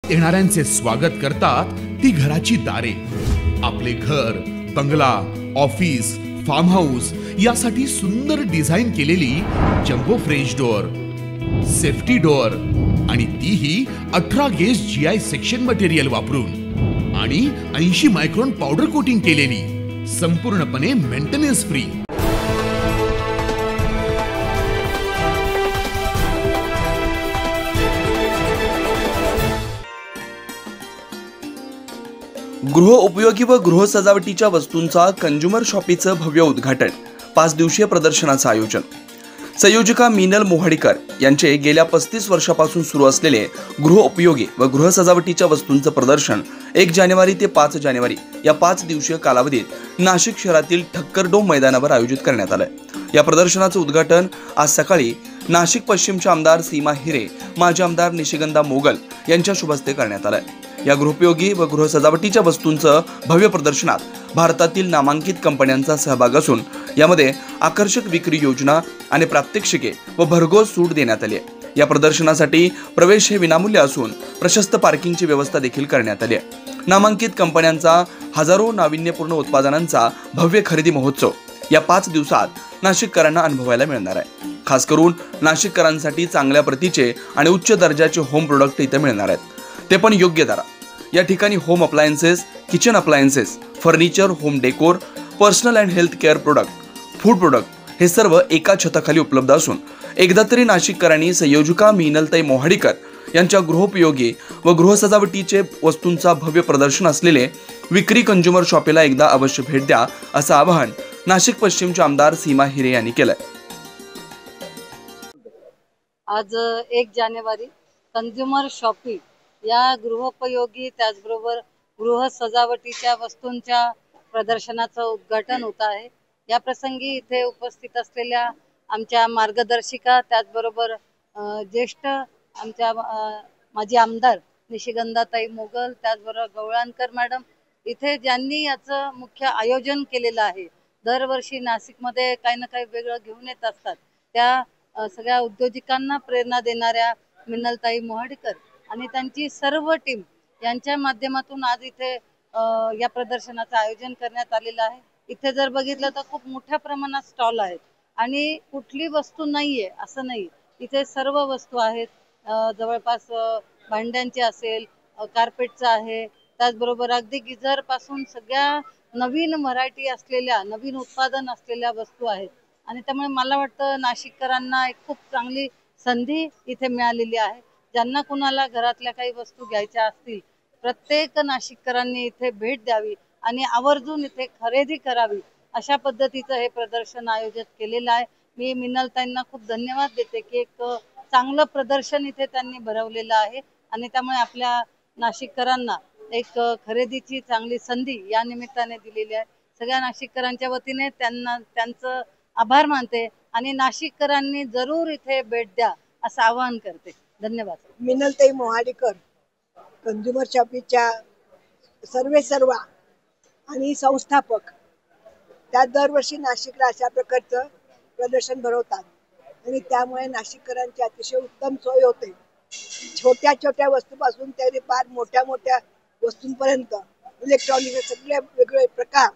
येणाऱ्यांचे स्वागत करतात ती घराची दारे। आपले घर, बंगला, ऑफिस, फार्म हाऊस यासाठी सुंदर डिझाईन केलेली jumbo French door, safety door आणि तीही 18 गेज GI सेक्शन मटेरियल वापरून आणि 80 मायक्रॉन पावडर कोटिंग केलेली, संपूर्णपणे मेंटेनन्स फ्री। गृह उपयोगी व गृह सजावटीच्या वस्तूंचा कंझ्युमर शॉपीचं भव्य उद्घाटन, 5 दिवसीय प्रदर्शनाचं आयोजन। संयोजिका मीनल मोहाडीकर यांचे गेल्या 35 वर्षापासून सुरू असलेले गृह उपयोगी व गृह सजावटीच्या वस्तूंचं प्रदर्शन 1 जानेवारी ते 5 जानेवारी या 5 दिवसीय कालावधीत नाशिक शहरातील ठक्करडोम मैदानावर आयोजित करण्यात आलंय। या प्रदर्शनाचं उद्घाटन आज सकाळी नाशिक पश्चिमचे आमदार सीमा हिरे, माजी आमदार निशिगंधा मोगल यांच्या शुभ हस्ते करण्यात आलंय। या गृहोपयोगी व गृह सजावटीच्या वस्तूंचं भव्य प्रदर्शनात भारतातील नामांकित कंपन्यांचा सहभाग असून यामध्ये आकर्षक विक्री योजना आणि प्रात्यक्षिके व भरघोस सूट देण्यात आली आहे। या प्रदर्शनासाठी प्रवेश हे विनामूल्य असून प्रशस्त पार्किंगची व्यवस्था देखील करण्यात आली आहे। नामांकित कंपन्यांचा हजारो नाविन्यपूर्ण उत्पादनांचा भव्य खरेदी महोत्सव या 5 दिवसात नाशिककरांना अनुभवायला मिळणार आहे। खास करून नाशिककरांसाठी चांगल्या प्रतीचे आणि उच्च दर्जाचे होम प्रोडक्ट इथे मिळणार आहेत, ते पण योग्य दरात। या ठिकाणी home appliances, kitchen appliances, furniture, home decor, personal and health care product, food product हे सर्व एका छताखाली उपलब्ध असून एकदा तरी नाशिककरांनी संयोजिका मीनलताई मोहाडीकर यांच्या गृहोपयोगी व गृह सजावटीचे वस्तूंचा भव्य प्रदर्शन असलेले विक्री कंझ्युमर शॉपीला एकदा अवश्य भेट द्या, असं आवाहन नाशिक पश्चिमचे आमदार सीमा हिरे यांनी केलंय। आज 1 जानेवारी कंझ्युमर शॉपी या गृहोपयोगी त्याचबरोबर गृह सजावटीच्या वस्तूंच्या प्रदर्शनाचं उद्घाटन होत आहे। या प्रसंगी इथे उपस्थित असलेल्या आमच्या मार्गदर्शिका, त्याचबरोबर ज्येष्ठ आमच्या माजी आमदार निशिगंधाताई मोगल, त्याचबरोबर गवळांकर मॅडम, इथे ज्यांनी याचं मुख्य आयोजन केलेलं आहे। दरवर्षी नाशिकमध्ये काही ना काही वेगळं घेऊन येत असतात, त्या सगळ्या उद्योजकांना प्रेरणा देणाऱ्या मीनलताई मोहाडीकर आणि त्यांची सर्व टीम यांच्या माध्यमातून आज इथे या प्रदर्शनाचं आयोजन करण्यात आलेलं आहे। इथे जर बघितलं तर खूप मोठ्या प्रमाणात स्टॉल आहेत आणि कुठली वस्तू नाहीये असं नाही, इथे सर्व वस्तू आहेत। जवळपास भांड्यांचे असेल, कार्पेटचं आहे, त्याचबरोबर अगदी गिझर पासून सगळ्या नवीन व्हरायटी असलेल्या, नवीन उत्पादन असलेल्या वस्तू आहेत। आणि त्यामुळे मला वाटतं नाशिककरांना एक खूप चांगली संधी इथे मिळालेली आहे। ज्यांना कुणाला घरातल्या काही वस्तू घ्यायच्या असतील, प्रत्येक नाशिककरांनी इथे भेट द्यावी आणि आवर्जून इथे खरेदी करावी, अशा पद्धतीचं हे प्रदर्शन आयोजित केलेलं आहे। मी मीनलताईंना खूप धन्यवाद देते की एक चांगलं प्रदर्शन इथे त्यांनी भरवलेलं आहे आणि त्यामुळे आपल्या नाशिककरांना एक खरेदीची चांगली संधी या निमित्ताने दिलेली आहे। सगळ्या नाशिककरांच्या वतीने त्यांचं आभार मानते आणि नाशिककरांनी जरूर इथे भेट द्या असं आवाहन करते। धन्यवाद। मीनलताई मोहाडीकर कंझ्युमर शॉपीच्या सर्वेसर्वा आणि संस्थापक, त्या दरवर्षी नाशिकला अशा प्रकारचं प्रदर्शन भरवतात आणि त्यामुळे नाशिककरांची अतिशय उत्तम सोय होते। छोट्या छोट्या वस्तूपासून ते फार मोठ्या मोठ्या वस्तूंपर्यंत इलेक्ट्रॉनिक सगळे वेगवेगळे प्रकार,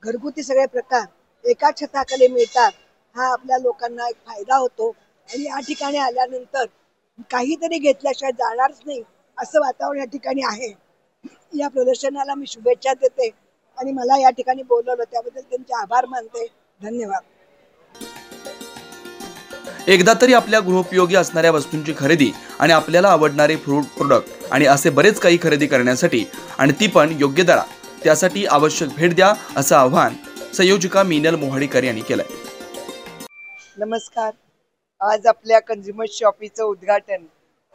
घरगुती सगळे प्रकार एका छताखाली मिळतात। हा आपल्या लोकांना एक फायदा होतो आणि या ठिकाणी आल्यानंतर काहीतरी घेतल्याशिवाय जाणारच नाही असं वातावरण या ठिकाणी आहे। या प्रदर्शनाला मी शुभेच्छा देते आणि मला या ठिकाणी बोलवलं त्याबद्दल त्यांचे आभार मानते। धन्यवाद। एकदा तरी आपल्या गृहोपयोगी असणाऱ्या वस्तूंची खरेदी आणि आपल्याला आवडणारे फूड प्रोडक्ट आणि असे बरेच काही खरेदी करण्यासाठी आणि ती पण योग्य दरात, त्यासाठी आवश्यक भेट द्या, असं आवाहन संयोजिका मीनल मोहाडीकर यांनी केलंय। नमस्कार। आज आपल्या कंझ्युमर शॉपीचं उद्घाटन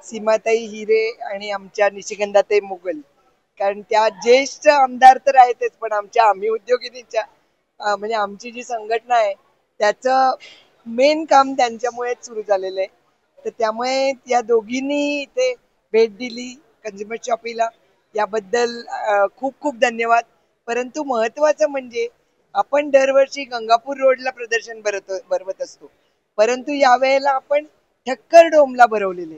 सीमाताई हिरे आणि आमच्या निशिगंधाताई मोगल, कारण त्या ज्येष्ठ आमदार तर आहेतच, पण आमच्या आम्ही उद्योगिनीच्या म्हणजे आमची जी संघटना आहे त्याचं मेन काम त्यांच्यामुळेच सुरू झालेलं आहे। तर त्यामुळे या दोघींनी इथे भेट दिली कंझ्युमर शॉपीला, याबद्दल खूप खूप धन्यवाद। परंतु महत्त्वाचं म्हणजे आपण दरवर्षी गंगापूर रोडला प्रदर्शन भरवत असतो, परंतु यावेळेला आपण ठक्कर डोमला भरवलेले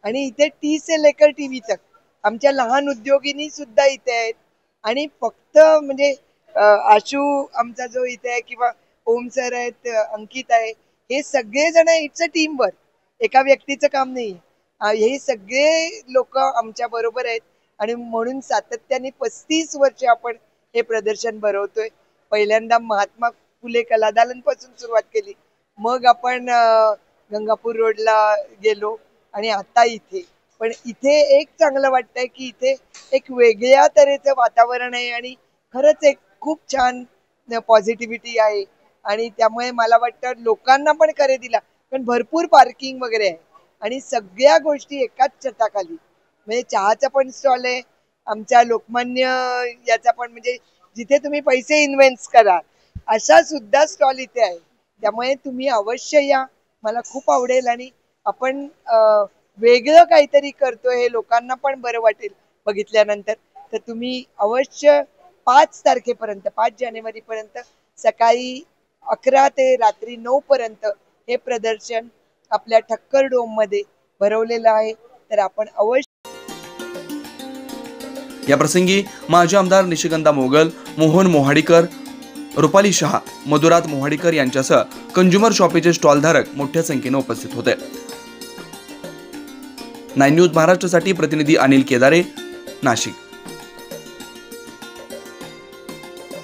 आणि इथे टी से लेकर टीव्ही तक आमच्या लहान उद्योगिनी सुद्धा इथे आहेत आणि फक्त म्हणजे आशू आमचा जो इथे आहे किंवा ओम सर आहेत, अंकित आहे, हे सगळे जण इट्स अ टीम वर्क, एका व्यक्तीचं काम नाही. हे सगळे लोक आमच्या बरोबर आहेत आणि म्हणून सातत्याने 35 वर्ष आपण हे प्रदर्शन भरवतोय. पहिल्यांदा महात्मा फुले कलादालन पासून सुरुवात केली, मग आपण गंगापूर रोडला गेलो आणि आता इथे. पण इथे एक चांगलं वाटतंय की इथे एक वेगळ्या तऱ्हेचं वातावरण आहे आणि खरंच एक खूप छान पॉझिटिव्हिटी आहे आणि त्यामुळे मला वाटतं लोकांना पण खरेदीला, पण भरपूर पार्किंग वगैरे आहे आणि सगळ्या गोष्टी एकाच छताखाली. म्हणजे चहाचा पण स्टॉल आहे, आमच्या लोकमान्य याचा पण, म्हणजे जिथे तुम्ही पैसे इन्व्हेस्ट करा असा सुद्धा स्टॉल इथे आहे. त्यामुळे तुम्ही अवश्य या, मला खूप आवडेल आणि आपण वेगळं काहीतरी करतोय हे लोकांना पण बरं वाटेल बघितल्यानंतर. तर तुम्ही अवश्य 5 तारखेपर्यंत, 5 जानेवारीपर्यंत सकाळी 11 ते रात्री 9 पर्यंत हे प्रदर्शन आपल्या ठक्कर डोम मध्ये भरवलेलं आहे. तर आपण अवश्य. या प्रसंगी माजी आमदार निशिगंधा मोगल, मोहन मोहाडीकर, रुपाली शहा, मधुरात मोहाडीकर यांच्यासह कंझ्युमर शॉपीचे स्टॉलधारक मोठ्या संख्येने उपस्थित होते. 9 न्यूज महाराष्ट्रासाठी प्रतिनिधी अनिल केदारे, नाशिक.